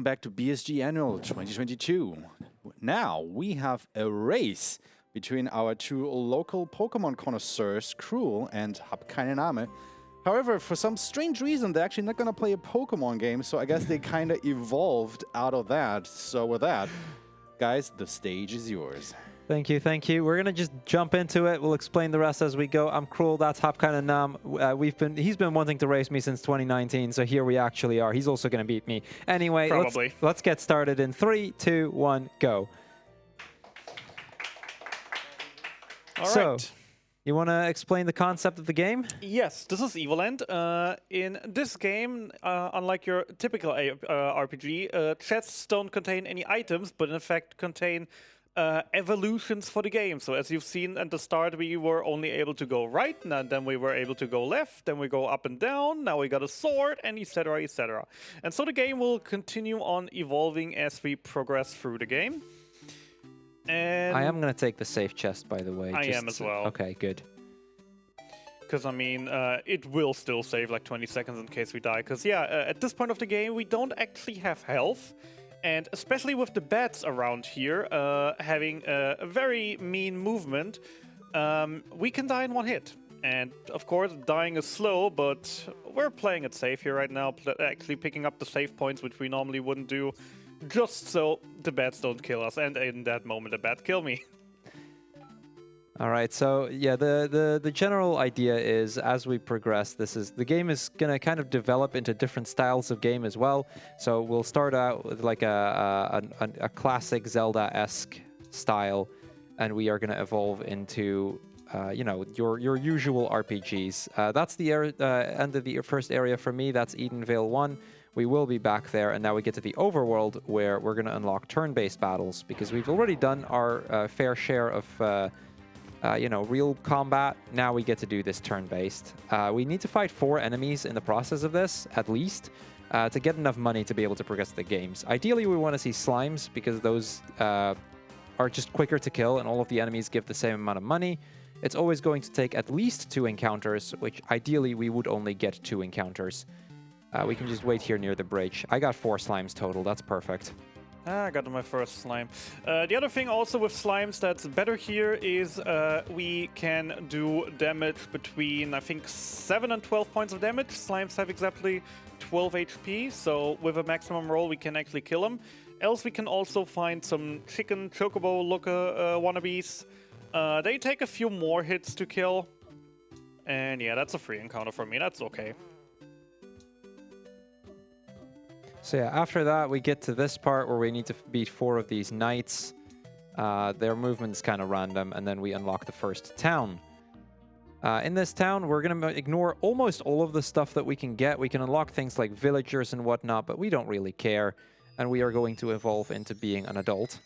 Back to BSG Annual 2022. Now we have a race between our two local Pokemon connoisseurs, Crrool and HabKeineName. However, for some strange reason, they're actually not going to play a Pokemon game, so I guess they kind of evolved out of that. So with that, guys, the stage is yours. Thank you, thank you. We're gonna just jump into it. We'll explain the rest as we go. I'm Crrool, that's HabKeineName. He's been wanting to race me since 2019, so here we actually are. He's also gonna beat me. Anyway, let's get started in 3, 2, 1, go. All right. You want to explain the concept of the game? Yes, this is Evoland. In this game, unlike your typical RPG, chests don't contain any items, but in fact contain evolutions for the game. So as you've seen at the start, we were only able to go right, and then we were able to go left, then we go up and down, now we got a sword, and etc, etc. And so the game will continue on evolving as we progress through the game. And I am going to take the safe chest, by the way. I am as well. Okay, good. Because, I mean, it will still save like 20 seconds in case we die. Because, yeah, at this point of the game, we don't actually have health. And especially with the bats around here, having a very mean movement, we can die in one hit. And, of course, dying is slow, but we're playing it safe here right now, actually picking up the save points, which we normally wouldn't do, just so the bats don't kill us. And in that moment, the bat killed me. All right, so yeah, the general idea is as we progress, the game is gonna kind of develop into different styles of game as well. So we'll start out with like a classic Zelda-esque style, and we are gonna evolve into you know, your usual RPGs. That's the end of the first area for me. That's Edenvale 1. We will be back there, and now we get to the overworld where we're gonna unlock turn-based battles because we've already done our fair share of you know, real combat. Now we get to do this turn-based. We need to fight 4 enemies in the process of this, at least, to get enough money to be able to progress the games. Ideally, we want to see slimes, because those are just quicker to kill, and all of the enemies give the same amount of money. It's always going to take at least 2 encounters, which ideally we would only get 2 encounters. We can just wait here near the bridge. I got 4 slimes total. That's perfect. I got my first slime. The other thing also with slimes that's better here is we can do damage between, I think, 7 and 12 points of damage. Slimes have exactly 12 HP, so with a maximum roll we can actually kill them. Else we can also find some chicken chocobo looker wannabes. They take a few more hits to kill. And yeah, that's a free encounter for me. That's okay. So yeah, after that, we get to this part where we need to beat 4 of these knights. Their movement's kind of random, and then we unlock the first town. In this town, we're going to ignore almost all of the stuff that we can get. We can unlock things like villagers and whatnot, but we don't really care. And we are going to evolve into being an adult.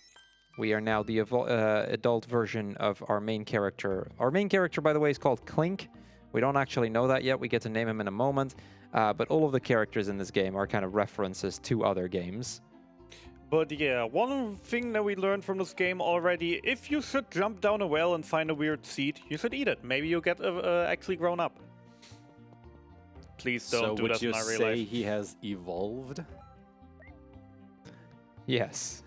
We are now the adult version of our main character. Our main character, by the way, is called Clink. We don't actually know that yet. We get to name him in a moment. But all of the characters in this game are kind of references to other games. But yeah, one thing that we learned from this game already, if you should jump down a well and find a weird seed, you should eat it. Maybe you'll get actually grown up. Please don't do that in our real life. So would you say he has evolved? Yes.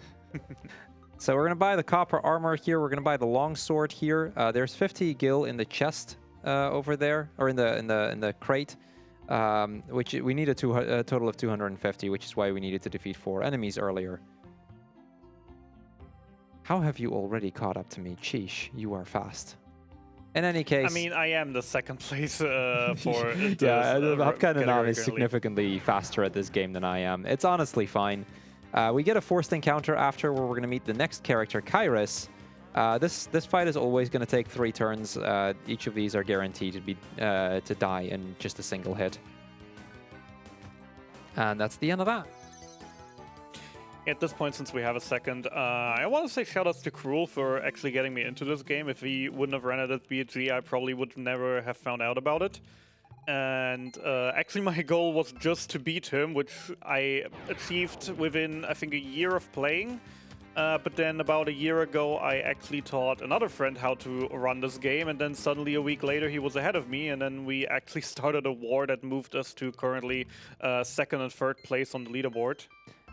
So we're going to buy the copper armor here. We're going to buy the longsword here. There's 50 gil in the chest over there, or in the crate. Which we need a total of 250, which is why we needed to defeat 4 enemies earlier. How have you already caught up to me? Sheesh, you are fast. In any case... I mean, I am the second place for... yeah, HabKeineName is significantly faster at this game than I am. It's honestly fine. We get a forced encounter after where we're going to meet the next character, Kairos. This fight is always going to take 3 turns. Each of these are guaranteed to be to die in just a single hit. And that's the end of that. At this point, since we have a second, I want to say shoutouts to Crrool for actually getting me into this game. If he wouldn't have ran it at BSG, I probably would never have found out about it. And actually my goal was just to beat him, which I achieved within, I think, a year of playing. But then about a year ago, I actually taught another friend how to run this game, and then suddenly a week later he was ahead of me, and then we actually started a war that moved us to currently 2nd and 3rd place on the leaderboard.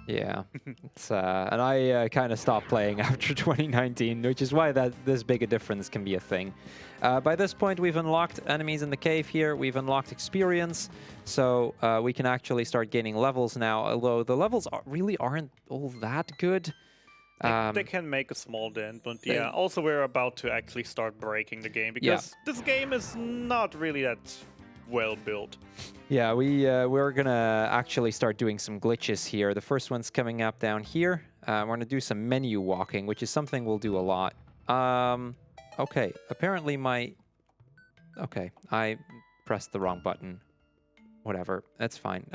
Yeah, it's, and I kind of stopped playing after 2019, which is why this big a difference can be a thing. By this point, we've unlocked enemies in the cave here. We've unlocked experience, so we can actually start gaining levels now, although the levels really aren't all that good. They can make a small dent, but yeah, also we're about to actually start breaking the game, because this game is not really that well built. Yeah, we're gonna actually start doing some glitches here. The first one's coming up down here. We're gonna do some menu walking, which is something we'll do a lot. Okay, apparently okay, I pressed the wrong button. Whatever, that's fine.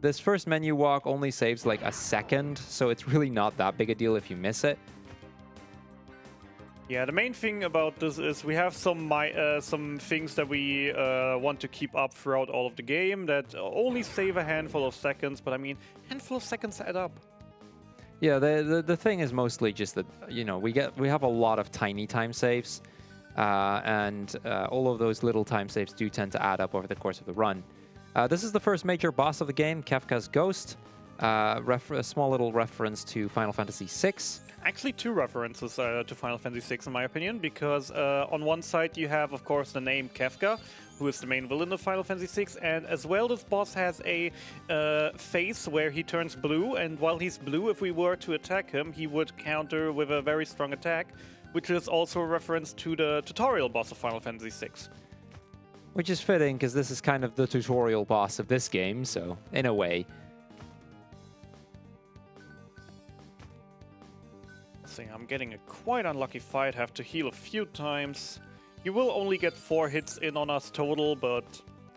This first menu walk only saves like a second, so it's really not that big a deal if you miss it. Yeah, the main thing about this is we have some things that we want to keep up throughout all of the game that only save a handful of seconds, but I mean, handful of seconds add up. Yeah, the thing is mostly just that, you know, we have a lot of tiny time saves, and all of those little time saves do tend to add up over the course of the run. This is the first major boss of the game, Kefka's Ghost. A small little reference to Final Fantasy VI. Actually, two references to Final Fantasy VI, in my opinion, because on one side you have, of course, the name Kefka, who is the main villain of Final Fantasy VI, and as well this boss has a face where he turns blue, and while he's blue, if we were to attack him, he would counter with a very strong attack, which is also a reference to the tutorial boss of Final Fantasy VI. Which is fitting, because this is kind of the tutorial boss of this game, so in a way. I'm getting a quite unlucky fight, have to heal a few times. You will only get 4 hits in on us total, but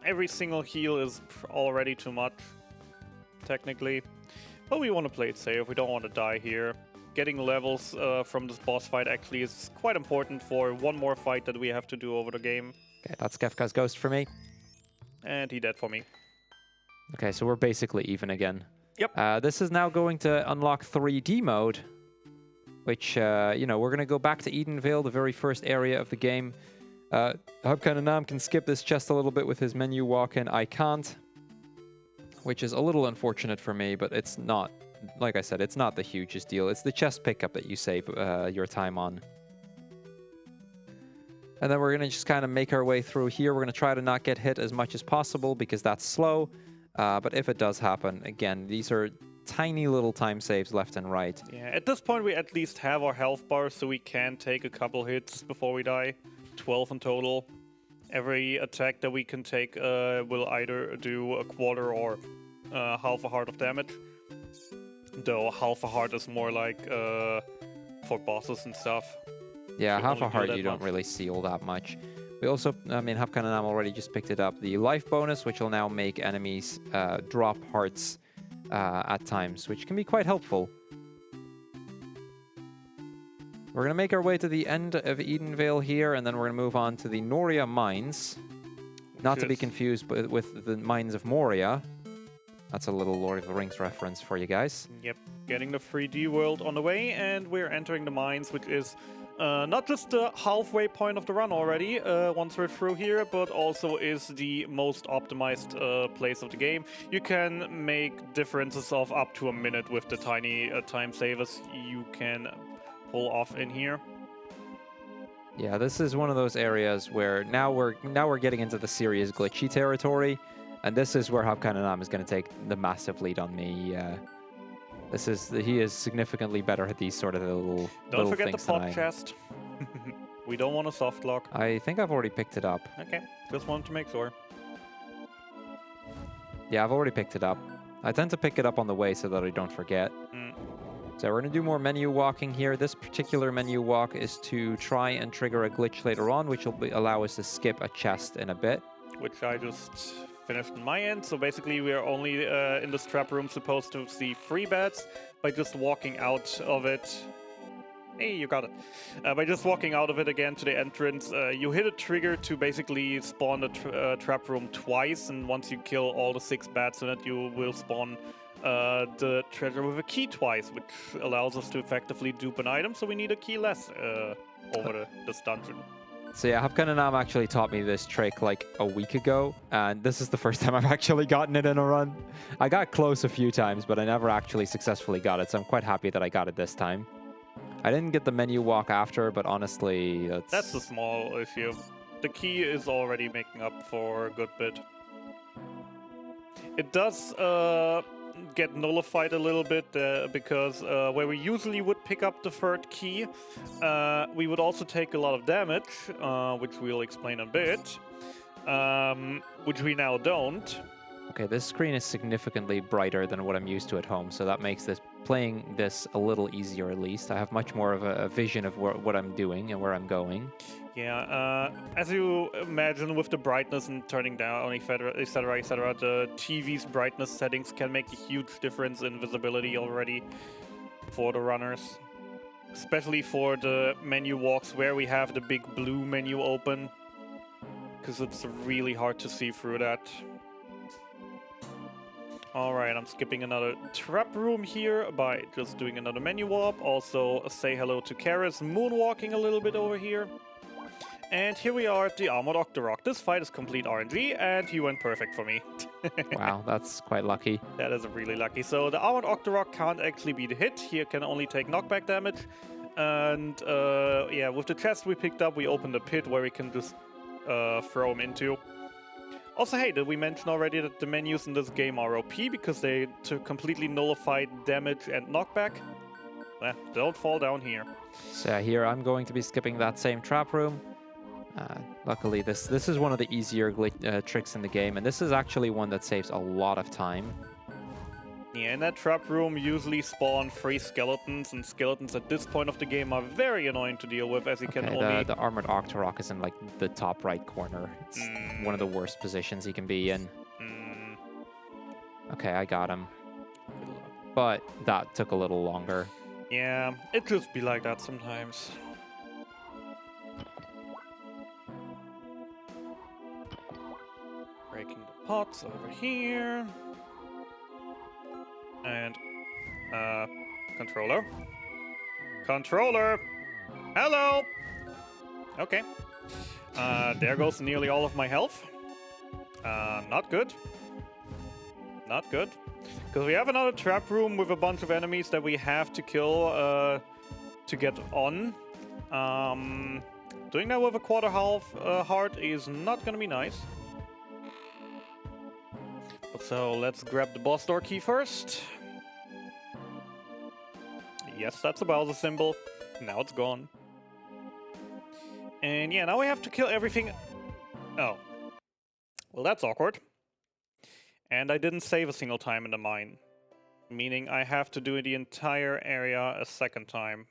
every single heal is already too much, technically. But we want to play it safe, we don't want to die here. Getting levels from this boss fight actually is quite important for one more fight that we have to do over the game. Okay, that's Kefka's Ghost for me. And he dead for me. Okay, so we're basically even again. Yep. This is now going to unlock 3D mode, which, you know, we're going to go back to Edenvale, the very first area of the game. HabKeineName can skip this chest a little bit with his menu walk-in. I can't, which is a little unfortunate for me, but it's not, like I said, it's not the hugest deal. It's the chest pickup that you save your time on. And then we're going to just kind of make our way through here. We're going to try to not get hit as much as possible because that's slow. But if it does happen, again, these are tiny little time saves left and right. Yeah, at this point we at least have our health bar, so we can take a couple hits before we die. 12 in total. Every attack that we can take will either do a quarter or half a heart of damage. Though half a heart is more like for bosses and stuff. Yeah, half a heart you don't really see all that much. We also, I mean, HabKeineName already just picked it up. The life bonus, which will now make enemies drop hearts at times, which can be quite helpful. We're going to make our way to the end of Edenvale here, and then we're going to move on to the Noria Mines. Not to be confused with the Mines of Moria. That's a little Lord of the Rings reference for you guys. Yep, getting the 3D world on the way, and we're entering the mines, which is not just the halfway point of the run already, once we're through here, but also is the most optimized place of the game. You can make differences of up to a minute with the tiny time savers you can pull off in here. Yeah, this is one of those areas where now we're getting into the serious glitchy territory, and this is where HabKeineName is going to take the massive lead on me. He is significantly better at these sort of little Don't forget the things than pot chest. We don't want a soft lock. I think I've already picked it up. Okay, just wanted to make sure. Yeah, I've already picked it up. I tend to pick it up on the way so that I don't forget. So we're going to do more menu walking here. This particular menu walk is to try and trigger a glitch later on, which will allow us to skip a chest in a bit. Which I just finished on my end. So basically we are only in this trap room supposed to see 3 beds by just walking out of it. Hey, you got it. By just walking out of it again to the entrance, you hit a trigger to basically spawn the trap room twice, and once you kill all the 6 bats in it, you will spawn the treasure with a key twice, which allows us to effectively dupe an item, so we need a key less over this dungeon. So yeah, HabKeineName actually taught me this trick like a week ago, and this is the first time I've actually gotten it in a run. I got close a few times, but I never actually successfully got it, so I'm quite happy that I got it this time. I didn't get the menu walk after, but honestly, That's a small issue. The key is already making up for a good bit. It does get nullified a little bit because where we usually would pick up the third key, we would also take a lot of damage, which we'll explain a bit, which we now don't. Okay, this screen is significantly brighter than what I'm used to at home, so that makes playing this a little easier at least. I have much more of a vision of what I'm doing and where I'm going. Yeah, as you imagine, with the brightness and turning down, etc., etc., the TV's brightness settings can make a huge difference in visibility already for the runners. Especially for the menu walks where we have the big blue menu open, because it's really hard to see through that. Alright, I'm skipping another trap room here by just doing another menu warp. Also, say hello to Karis, moonwalking a little bit over here. And here we are at the Armored Octorok. This fight is complete RNG, and he went perfect for me. Wow, that's quite lucky. That is really lucky. So the Armored Octorok can't actually be hit. He can only take knockback damage. And yeah, with the chest we picked up, we opened a pit where we can just throw him into. Also, hey, did we mention already that the menus in this game are OP because they completely nullify damage and knockback? Don't fall down here. So here I'm going to be skipping that same trap room. Luckily, this is one of the easier tricks in the game, and this is actually one that saves a lot of time. Yeah, in that trap room usually spawn 3 skeletons, and skeletons at this point of the game are very annoying to deal with, as you can only... The Armored Octorok is in like the top right corner. It's one of the worst positions he can be in. Okay, I got him. But that took a little longer. Yeah, it just be like that sometimes. Breaking the pots over here. And, controller. Controller! Hello! Okay. There goes nearly all of my health. Not good. Not good. Because we have another trap room with a bunch of enemies that we have to kill, to get on. Doing that with a quarter heart is not gonna be nice. So let's grab the boss door key first. Yes, that's a Bowser symbol. Now it's gone. And yeah, now we have to kill everything. Oh. Well, that's awkward. And I didn't save a single time in the mine. Meaning I have to do the entire area a second time.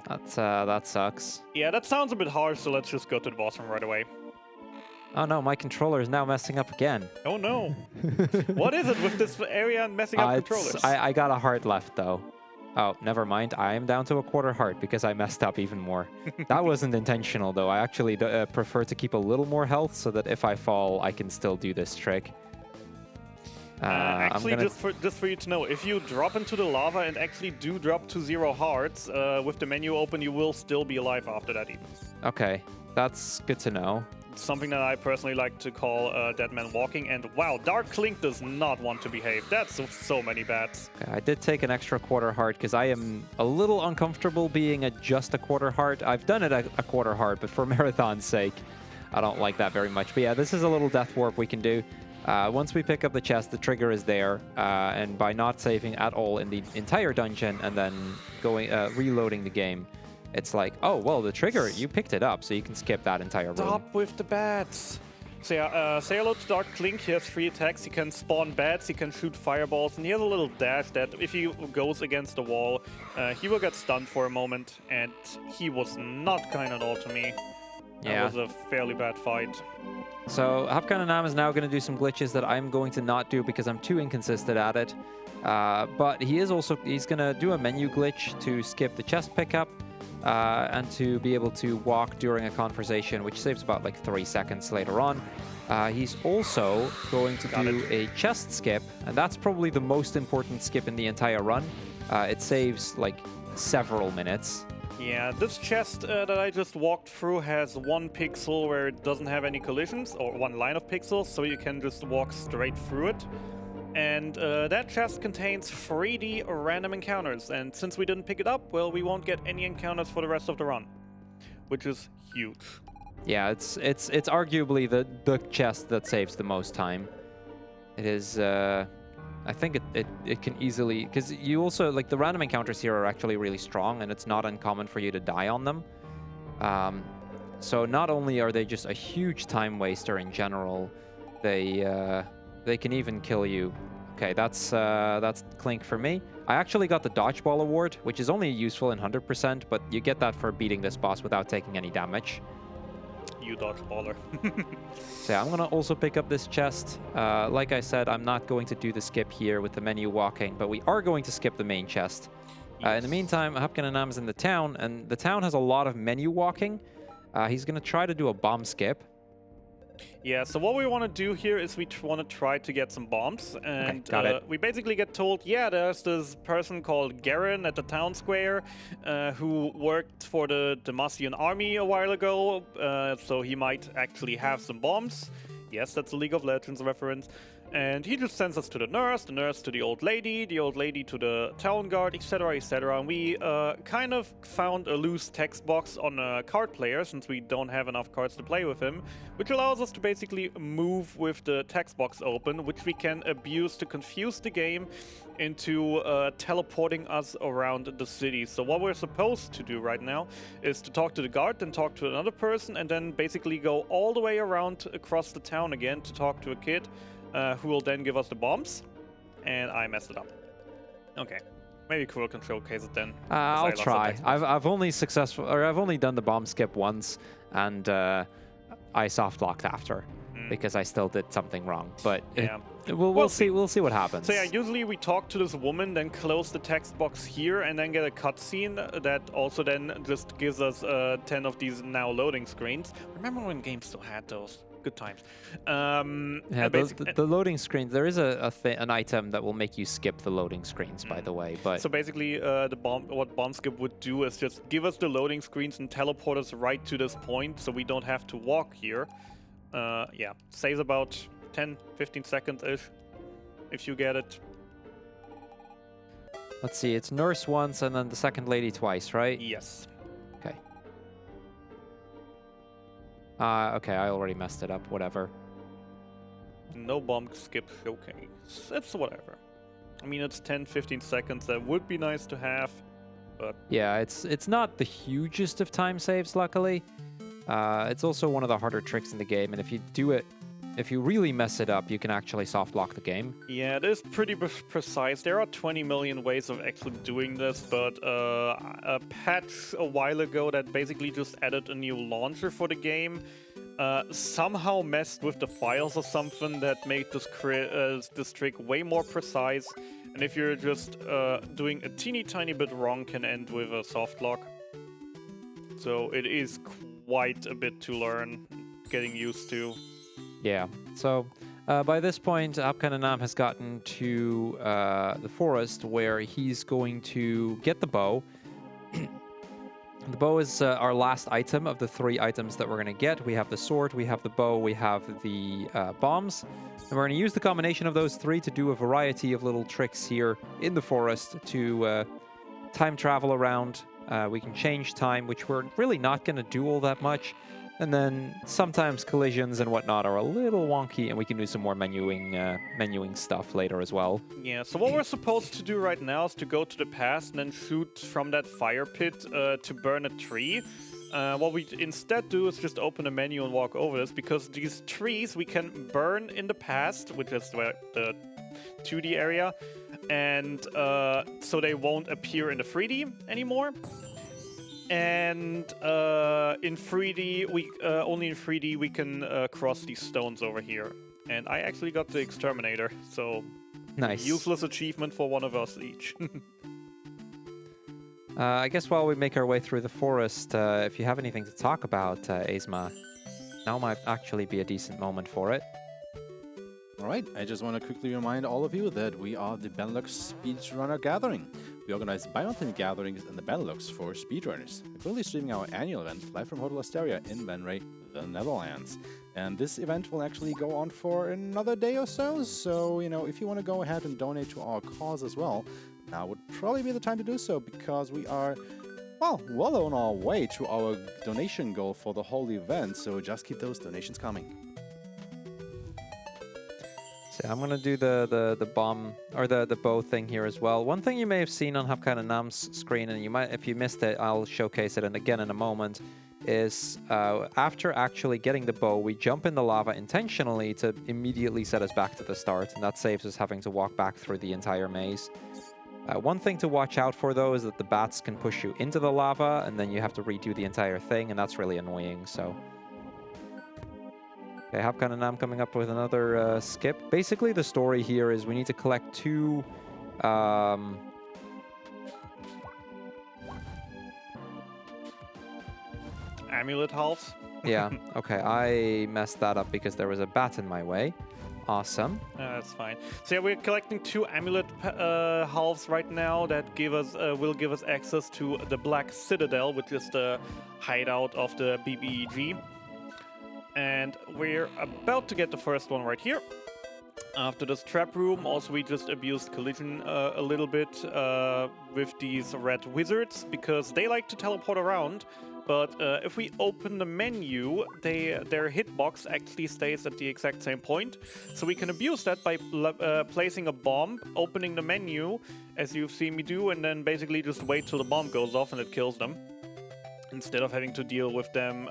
That sucks. Yeah, that sounds a bit harsh, so let's just go to the boss room right away. Oh no, my controller is now messing up again. Oh no. What is it with this area and messing up controllers? I got a heart left though. Oh, never mind. I am down to a quarter heart because I messed up even more. That wasn't intentional though. I actually prefer to keep a little more health so that if I fall, I can still do this trick. Actually, just for you to know, if you drop into the lava and actually do drop to 0 hearts, with the menu open, you will still be alive after that even. Okay, that's good to know. Something that I personally like to call Dead Man Walking, and wow, Dark Clink does not want to behave. That's so many bats. Okay, I did take an extra quarter heart because I am a little uncomfortable being at just a quarter heart. I've done it a quarter heart, but for Marathon's sake, I don't like that very much. But yeah, this is a little death warp we can do. Once we pick up the chest, the trigger is there, and by not saving at all in the entire dungeon and then reloading the game, it's like, oh, well, the trigger, you picked it up, so you can skip that entire room. Stop with the bats. So yeah, say hello to Dark Clink. He has 3 attacks. He can spawn bats, he can shoot fireballs, and he has a little dash that if he goes against the wall, he will get stunned for a moment, and he was not kind at all to me. Yeah. That was a fairly bad fight. So HabKeineName is now going to do some glitches that I'm going to not do because I'm too inconsistent at it. But he's going to do a menu glitch to skip the chest pickup. And to be able to walk during a conversation, which saves about like 3 seconds later on. He's also going to do a chest skip, and that's probably the most important skip in the entire run. It saves like several minutes. Yeah, this chest that I just walked through has 1 pixel where it doesn't have any collisions, or 1 line of pixels, so you can just walk straight through it. And that chest contains 3D random encounters, and since we didn't pick it up, well, we won't get any encounters for the rest of the run, which is huge. Yeah, it's arguably the chest that saves the most time. It is. I think it can easily, because you also, like, the random encounters here are actually really strong, and it's not uncommon for you to die on them. So not only are they just a huge time waster in general, they can even kill you. Okay, that's Clink for me. I actually got the Dodgeball Award, which is only useful in 100%, but you get that for beating this boss without taking any damage. You dodgeballer. So yeah, I'm gonna also pick up this chest. Like I said, I'm not going to do the skip here with the menu walking, but we are going to skip the main chest. In the meantime, HabKeineName is in the town, and the town has a lot of menu walking. He's gonna try to do a bomb skip. Yeah, so what we want to do here is we want to try to get some bombs, and Okay, got it. we basically get told, yeah, there's this person called Garen at the town square who worked for the Demacian army a while ago, so he might actually have some bombs. Yes, that's a League of Legends reference. And he just sends us to the nurse to the old lady to the town guard, etc., etc. And we kind of found a loose text box on a card player, since we don't have enough cards to play with him, which allows us to basically move with the text box open, which we can abuse to confuse the game into teleporting us around the city. So what we're supposed to do right now is to talk to the guard, then talk to another person, and then basically go all the way around across the town again to talk to a kid. Who will then give us the bombs, and I messed it up. Okay, maybe Crrool can showcase it then. I'll try. I've only done the bomb skip once, and I soft locked after because I still did something wrong. But yeah, we'll see what happens. So yeah, usually we talk to this woman, then close the text box here, and then get a cutscene that also then just gives us 10 of these now loading screens. Remember when games still had those? Good times. Yeah, the loading screens. There is an item that will make you skip the loading screens, by the way. But so basically, what bomb skip would do is just give us the loading screens and teleport us right to this point, so we don't have to walk here. Yeah, saves about 10-15 seconds ish, if you get it. Let's see. It's nurse once, and then the second lady twice, right? Yes. Okay. Okay, I already messed it up. Whatever. No bomb skip showcase. It's whatever. I mean, it's 10-15 seconds. That would be nice to have, but yeah, it's not the hugest of time saves, luckily. It's also one of the harder tricks in the game, and if you really mess it up, you can actually soft lock the game. Yeah, it is pretty precise. There are 20 million ways of actually doing this, but a patch a while ago that basically just added a new launcher for the game somehow messed with the files or something that made this trick way more precise. And if you're just doing a teeny tiny bit wrong, can end with a soft lock. So it is quite a bit to learn, getting used to. Yeah, so by this point, HabKeineName has gotten to the forest where he's going to get the bow. The bow is our last item of the 3 items that we're going to get. We have the sword, we have the bow, we have the bombs. And we're going to use the combination of those 3 to do a variety of little tricks here in the forest to time travel around. We can change time, which we're really not going to do all that much. And then sometimes collisions and whatnot are a little wonky, and we can do some more menuing stuff later as well. Yeah, so what we're supposed to do right now is to go to the past and then shoot from that fire pit to burn a tree. What we instead do is just open a menu and walk over this, because these trees we can burn in the past, which is where the 2D area, and so they won't appear in the 3D anymore. And in 3D, only in 3D we can cross these stones over here. And I actually got the Exterminator, so nice. Useless achievement for one of us each. I guess while we make our way through the forest, if you have anything to talk about, Aizma, now might actually be a decent moment for it. All right, I just want to quickly remind all of you that we are the Benelux Speedrunner Gathering. We organize bi-monthly gatherings in the Benelux for speedrunners. We're currently streaming our annual event live from Hotel Asteria in Van Rij, the Netherlands. And this event will actually go on for another day or so. So, you know, if you want to go ahead and donate to our cause as well, now would probably be the time to do so, because we are, well on our way to our donation goal for the whole event. So just keep those donations coming. So I'm gonna do the bomb or the bow thing here as well. One thing you may have seen on HabKeineName's screen, and you might, if you missed it, I'll showcase it and again in a moment, is after actually getting the bow, we jump in the lava intentionally to immediately set us back to the start, and that saves us having to walk back through the entire maze. One thing to watch out for, though, is that the bats can push you into the lava, and then you have to redo the entire thing, and that's really annoying, so... Okay, HabKeineName coming up with another skip. Basically, the story here is we need to collect 2... Amulet halves. Yeah, okay, I messed that up because there was a bat in my way. Awesome. That's fine. So yeah, we're collecting 2 amulet halves right now that will give us access to the Black Citadel, which is the hideout of the BBEG. And we're about to get the first one right here. After this trap room, also we just abused collision a little bit with these red wizards, because they like to teleport around. But if we open the menu, their hitbox actually stays at the exact same point. So we can abuse that by placing a bomb, opening the menu, as you've seen me do, and then basically just wait till the bomb goes off and it kills them. Instead of having to deal with them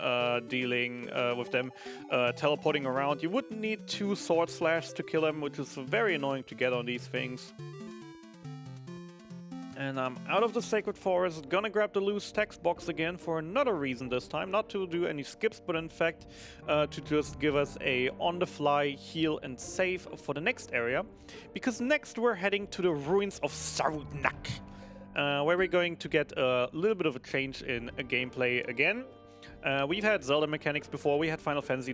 teleporting around. You wouldn't need 2 sword slash to kill them, which is very annoying to get on these things. And I'm out of the Sacred Forest, gonna grab the loose text box again for another reason this time. Not to do any skips, but in fact to just give us a on-the-fly heal and save for the next area. Because next we're heading to the ruins of Sarudnak, where we're going to get a little bit of a change in gameplay again. We've had Zelda mechanics before, we had Final Fantasy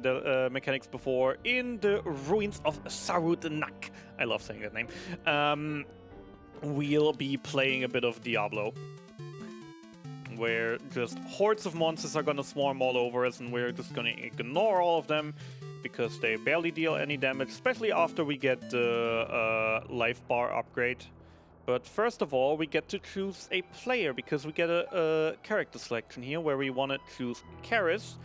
mechanics before in the ruins of Sarudnak. I love saying that name. We'll be playing a bit of Diablo, where just hordes of monsters are gonna swarm all over us, and we're just gonna ignore all of them because they barely deal any damage, especially after we get the life bar upgrade. But first of all, we get to choose a player, because we get a character selection here where we want to choose Karis,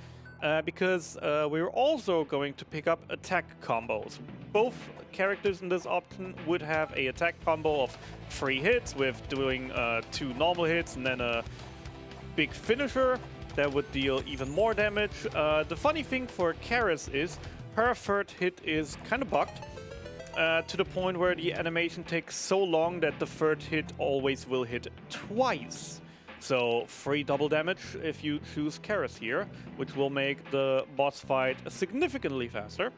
because we're also going to pick up attack combos. Both characters in this option would have a attack combo of 3 hits, with doing 2 normal hits and then a big finisher that would deal even more damage. The funny thing for Karis is her 3rd hit is kind of bugged. To the point where the animation takes so long that the 3rd hit always will hit twice. So 3 double damage if you choose Karis here, which will make the boss fight significantly faster.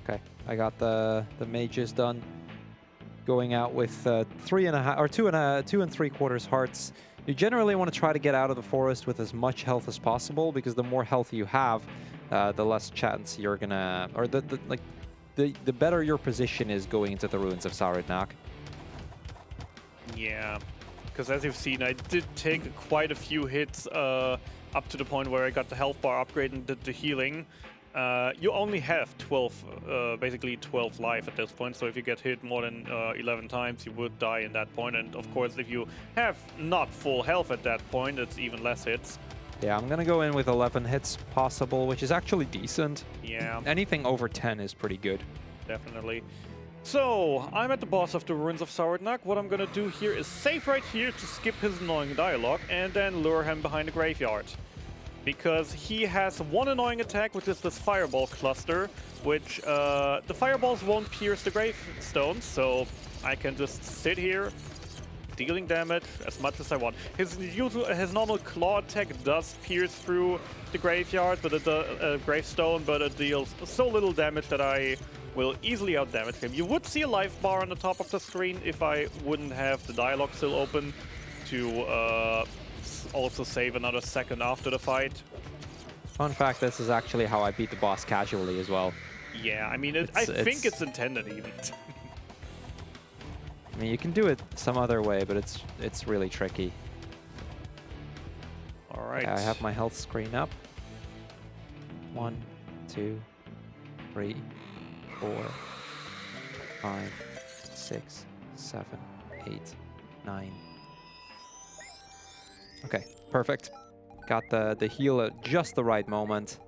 Okay, I got the mages done. Going out with 3.5 or 2 3/4 hearts. You generally want to try to get out of the forest with as much health as possible, because the more health you have, the less chance you're gonna, or the better your position is going into the ruins of Sarudnak. Yeah, because as you've seen, I did take quite a few hits up to the point where I got the health bar upgrade and did the healing. You only have 12, basically 12 life at this point, so if you get hit more than 11 times, you would die in that point. And of course, if you have not full health at that point, it's even less hits. Yeah, I'm gonna go in with 11 hits possible, which is actually decent. Yeah. Anything over 10 is pretty good. Definitely. So, I'm at the boss of the Ruins of Sarudnak. What I'm gonna do here is save right here to skip his annoying dialogue, and then lure him behind the graveyard. Because he has one annoying attack, which is this fireball cluster, which the fireballs won't pierce the gravestones, so I can just sit here, dealing damage as much as I want. His normal claw attack does pierce through the graveyard, but gravestone, but it deals so little damage that I will easily outdamage him. You would see a life bar on the top of the screen if I wouldn't have the dialogue still open to also save another second after the fight. Fun fact, this is actually how I beat the boss casually as well. Yeah, I mean, I think it's intended even. I mean, you can do it some other way, but it's really tricky. All right. Okay, I have my health screen up. 1, 2, 3, 4, 5, 6, 7, 8, 9. Okay, perfect. Got the heal at just the right moment.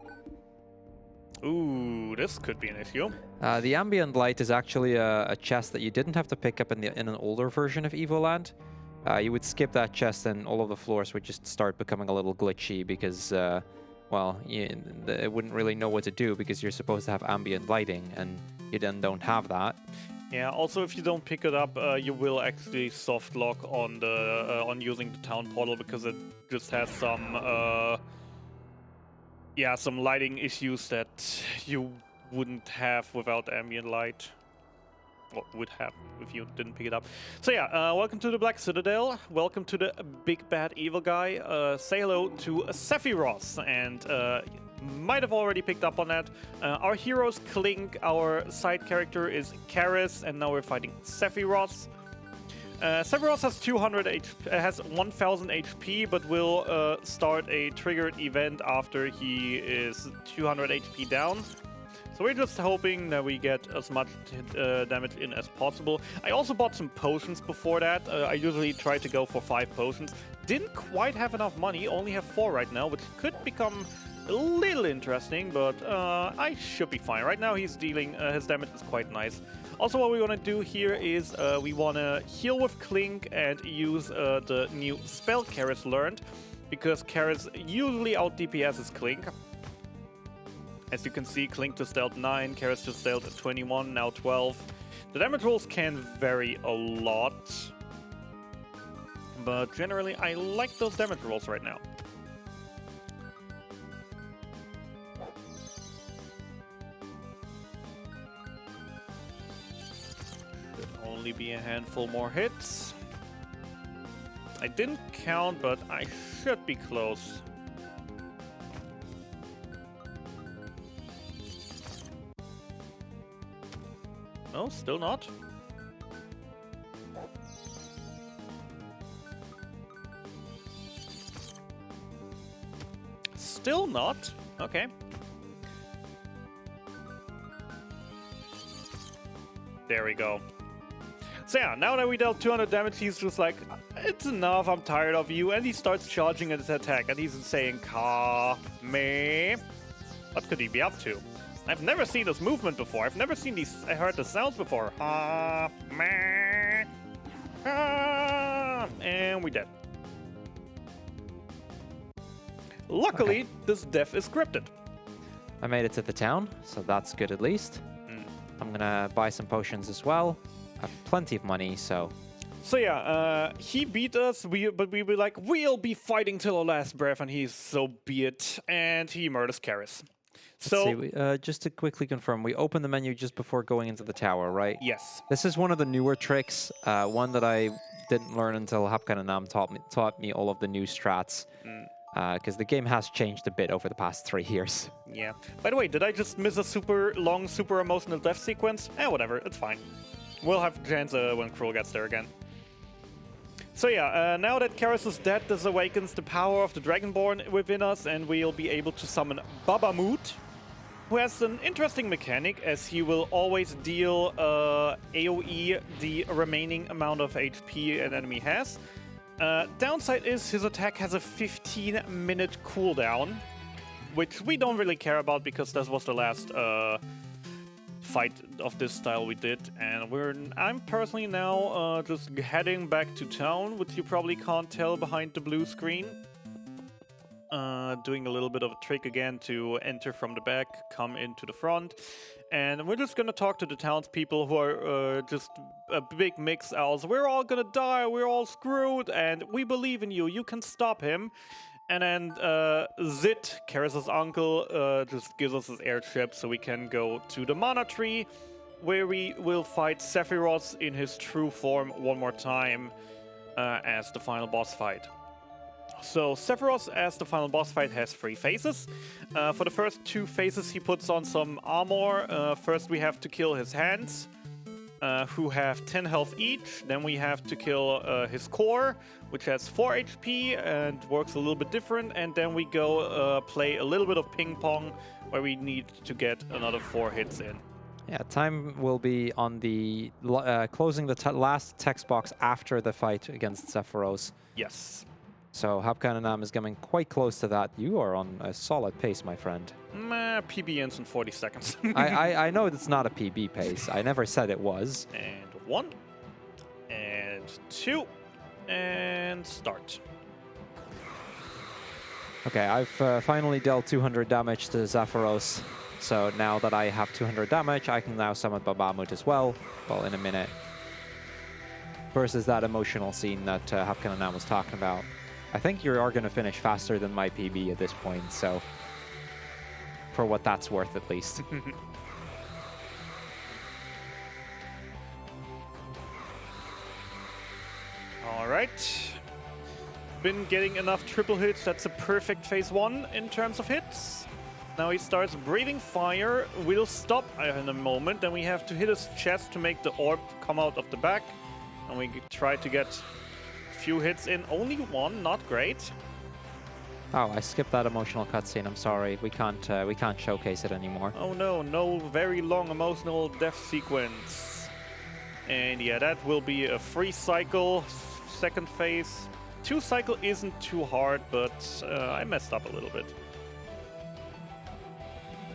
Ooh, this could be an issue. The ambient light is actually a chest that you didn't have to pick up in an older version of Evoland. You would skip that chest and all of the floors would just start becoming a little glitchy because, well, it wouldn't really know what to do because you're supposed to have ambient lighting and you then don't have that. Yeah. Also, if you don't pick it up, you will actually soft lock on the on using the town portal because it just has some some lighting issues that you wouldn't have without ambient light. Or would have if you didn't pick it up. So yeah, welcome to the Black Citadel. Welcome to the big bad evil guy. Say hello to Sephiroth, and might have already picked up on that. Our heroes Clink, our side character is Karis, and now we're fighting Sephiroth. Sephiroth has 1000 HP, but will start a triggered event after he is 200 HP down. So we're just hoping that we get as much damage in as possible. I also bought some potions before that. I usually try to go for 5 potions. Didn't quite have enough money, only have 4 right now, which could become a little interesting, but I should be fine. Right now he's dealing, his damage is quite nice. Also what we want to do here is we want to heal with Clink and use the new spell Karis learned, because Karis usually out DPS's Clink. As you can see, Clink just dealt 9, Karis just dealt 21, now 12. The damage rolls can vary a lot, but generally I like those damage rolls right now. Could only be a handful more hits. I didn't count, but I should be close. No, still not. Still not? Okay. There we go. So yeah, now that we dealt 200 damage, he's just like, it's enough, I'm tired of you. And he starts charging at his attack, and he's saying, Ka-me. What could he be up to? I've never seen this movement before. I've never seen these. I heard the sounds before. And we dead. Luckily, this death is scripted. I made it to the town, so that's good at least. I'm gonna buy some potions as well. I have plenty of money, so... So yeah, he beat us, but we were like, we'll be fighting till our last breath, and he's so be it. And he murders Karis. So, just to quickly confirm, we opened the menu just before going into the tower, right? Yes. This is one of the newer tricks, one that I didn't learn until HabKeineName taught me all of the new strats, because the game has changed a bit over the past 3 years. Yeah. By the way, did I just miss a super long, super emotional death sequence? Whatever, it's fine. We'll have a chance when Crrool gets there again. So yeah, now that Karis is dead, this awakens the power of the Dragonborn within us, and we'll be able to summon Babamoot, who has an interesting mechanic, as he will always deal AoE the remaining amount of HP an enemy has. Downside is his attack has a 15-minute cooldown, which we don't really care about because that was the last fight of this style we did, and I'm personally now just heading back to town, which you probably can't tell behind the blue screen. Doing a little bit of a trick again to enter from the back, come into the front, and we're just gonna talk to the townspeople who are just a big mix else. We're all gonna die, we're all screwed, and we believe in you, you can stop him. And then Zit, Karis' uncle, just gives us his airship so we can go to the Mana Tree, where we will fight Sephiroth in his true form one more time as the final boss fight. So Sephiroth, as the final boss fight, has 3 phases. For the first 2 phases, he puts on some armor. First, we have to kill his hands, who have 10 health each. Then we have to kill his core, which has 4 HP and works a little bit different. And then we go play a little bit of ping pong, where we need to get another 4 hits in. Yeah, time will be on the closing the last text box after the fight against Sephiroth. Yes. So HabKeineName is coming quite close to that. You are on a solid pace, my friend. PB ends in 40 seconds. I know it's not a PB pace. I never said it was. And 1, and 2, and start. Okay, I've finally dealt 200 damage to Sephiroth. So now that I have 200 damage, I can now summon Babamoot as well. Well, in a minute. Versus that emotional scene that HabKeineName was talking about. I think you are going to finish faster than my PB at this point, so for what that's worth, at least. All right. Been getting enough triple hits. That's a perfect phase 1 in terms of hits. Now he starts breathing fire. We'll stop in a moment. Then we have to hit his chest to make the orb come out of the back. And we try to get a few hits in. Only 1, not great. Oh, I skipped that emotional cutscene. I'm sorry. We can't showcase it anymore. Oh no, no very long emotional death sequence. And yeah, that will be a 3 cycle, second phase. 2 cycle isn't too hard, but I messed up a little bit.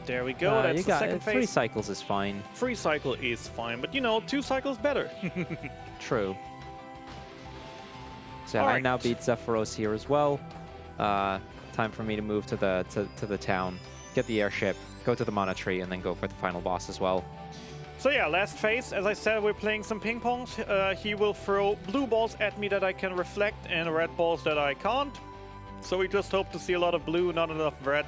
There we go, that's the second phase. 3 cycles is fine. 3 cycle is fine, but you know, 2 cycles better. True. So I Alright. now beat Sephiroth here as well. Time for me to move to the town, get the airship, go to the Mana Tree, and then go for the final boss as well. So yeah, last phase, as I said, we're playing some ping pongs. He will throw blue balls at me that I can reflect and red balls that I can't. So we just hope to see a lot of blue, not enough red.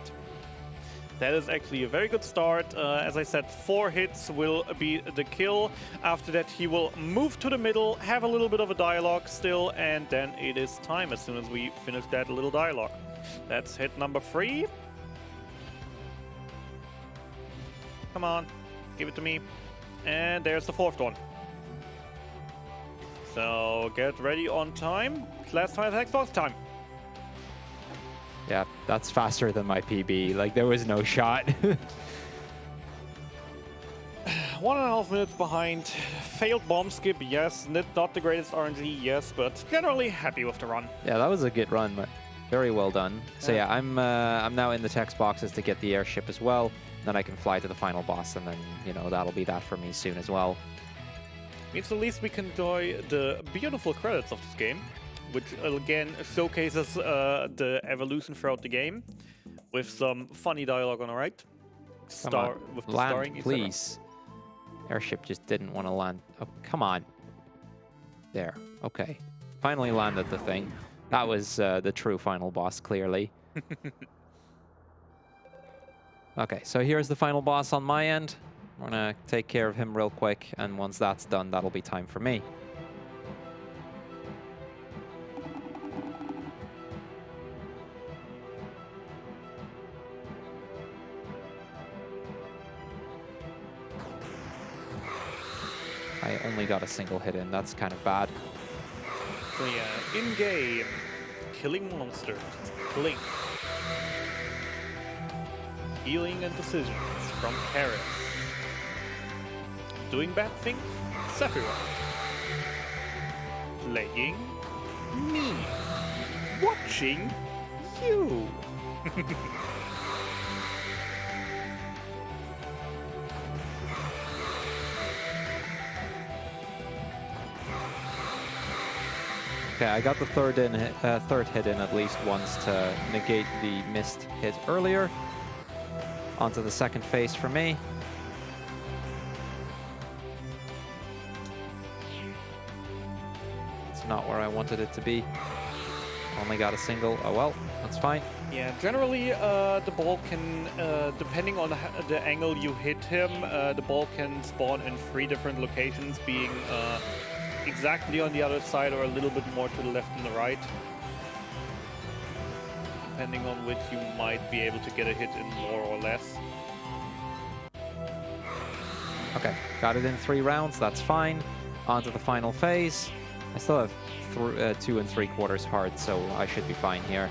That is actually a very good start. As I said, 4 hits will be the kill. After that, he will move to the middle, have a little bit of a dialogue still, and then it is time as soon as we finish that little dialogue. That's hit number 3. Come on, give it to me. And there's the 4th one. So get ready on time. Last time Xbox time. Yeah, that's faster than my PB. Like, there was no shot. 1.5 minutes behind. Failed bomb skip, yes. Not the greatest RNG, yes, but generally happy with the run. Yeah, that was a good run, but very well done. So yeah, I'm now in the text boxes to get the airship as well. Then I can fly to the final boss, and then, you know, that'll be that for me soon as well. Means at least we can enjoy the beautiful credits of this game, which again showcases the evolution throughout the game, with some funny dialogue on the right. With the Land, starring, etc. please. Airship just didn't want to land. Oh, come on. There. Okay. Finally landed the thing. That was the true final boss, clearly. Okay, so here's the final boss on my end. I'm gonna take care of him real quick, and once that's done, that'll be time for me. I only got a single hit in. That's kind of bad. So yeah, in-game, killing monsters, Link. Healing and decisions from Paris. Doing bad things, Sephiroth. Playing me. Watching you. Okay, I got the third hit in at least once to negate the missed hit earlier. Onto the second phase for me. It's not where I wanted it to be. Only got a single. Oh well, that's fine. Yeah, generally the ball can, depending on the angle you hit him, the ball can spawn in 3 different locations, being exactly on the other side or a little bit more to the left and the right. depending on which you might be able to get a hit in more or less. Okay, got it in 3 rounds, that's fine. On to the final phase. I still have 2 3/4 heart, so I should be fine here.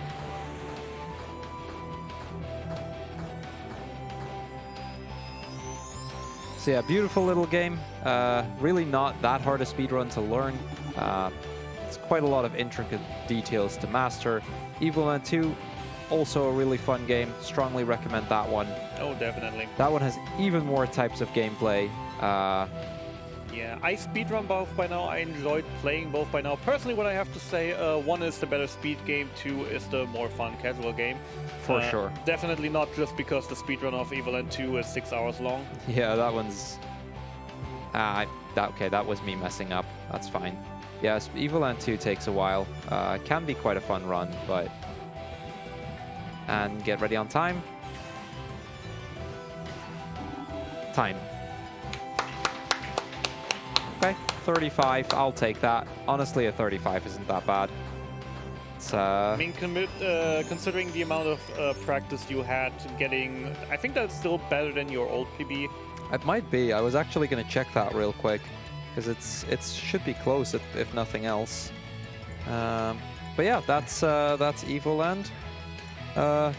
So yeah, beautiful little game. Really not that hard a speedrun to learn. It's quite a lot of intricate details to master. Evoland 2, also a really fun game. Strongly recommend that one. Oh, definitely. That one has even more types of gameplay. Yeah, I speedrun both by now. I enjoyed playing both by now. Personally, what I have to say, 1 is the better speed game, 2 is the more fun casual game. For sure. Definitely not just because the speedrun of Evoland 2 is 6 hours long. Yeah, that one's... okay, that was me messing up. That's fine. Yes, Evoland 2 takes a while. Can be quite a fun run, but... And get ready on time. Time. Okay, 35, I'll take that. Honestly, a 35 isn't that bad. It's, I mean, considering the amount of practice you had getting... I think that's still better than your old PB. It might be. I was actually going to check that real quick, because it should be close if nothing else. But yeah, that's Evoland.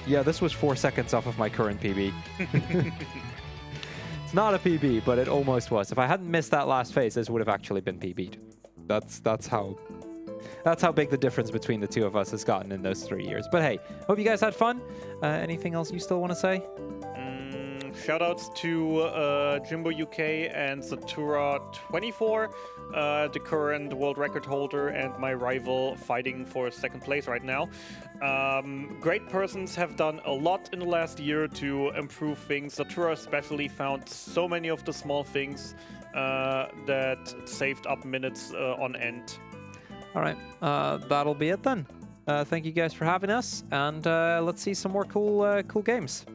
Yeah, this was 4 seconds off of my current PB. It's not a PB, but it almost was. If I hadn't missed that last phase, this would have actually been PB'd. That's how big the difference between the two of us has gotten in those 3 years. But hey, hope you guys had fun. Anything else you still want to say? Shoutouts to Jimbo UK and Satura24, the current world record holder and my rival fighting for 2nd place right now. Great persons have done a lot in the last year to improve things. Satura especially found so many of the small things that saved up minutes on end. All right, That'll be it then. Thank you guys for having us, and let's see some more cool games.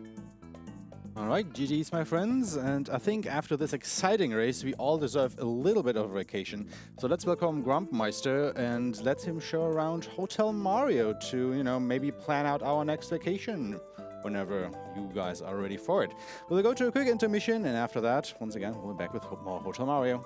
All right, GG's, my friends. And I think after this exciting race, we all deserve a little bit of a vacation. So let's welcome Grumpmeister and let him show around Hotel Mario to, you know, maybe plan out our next vacation whenever you guys are ready for it. We'll go to a quick intermission, and after that, once again, we'll be back with more Hotel Mario.